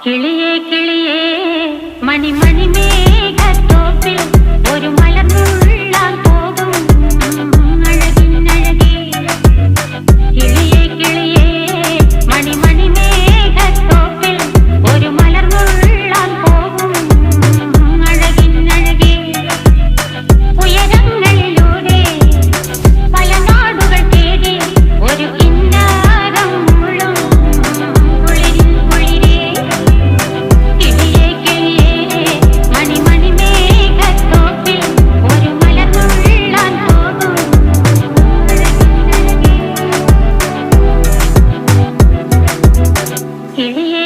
കിളിയേ കിളിയേ മണിമണി മേഘത്തോപ്പിൽ ഒരു മലർന്നുള്ളാൻ പോകും അഴകിനഴകേ. കിളിയേ കിളിയേ മണിമണി മേഘത്തോപ്പിൽ ഒരു മലർന്നുള്ളാൻ പോകും അഴകിനഴകേ. ഉയരങ്ങളിലൂടെ പല നാടുകൾ തേടി ഒരു കിന്നാരം മുള്ളും കുളിരിൻ കുളിരേ. കിളിയേ കിളിയേ മണിമണി മേഘത്തോപ്പിൽ ഒരു മലർന്നുള്ളാൻ പോകും അഴകിനഴകേ. കിളിയേ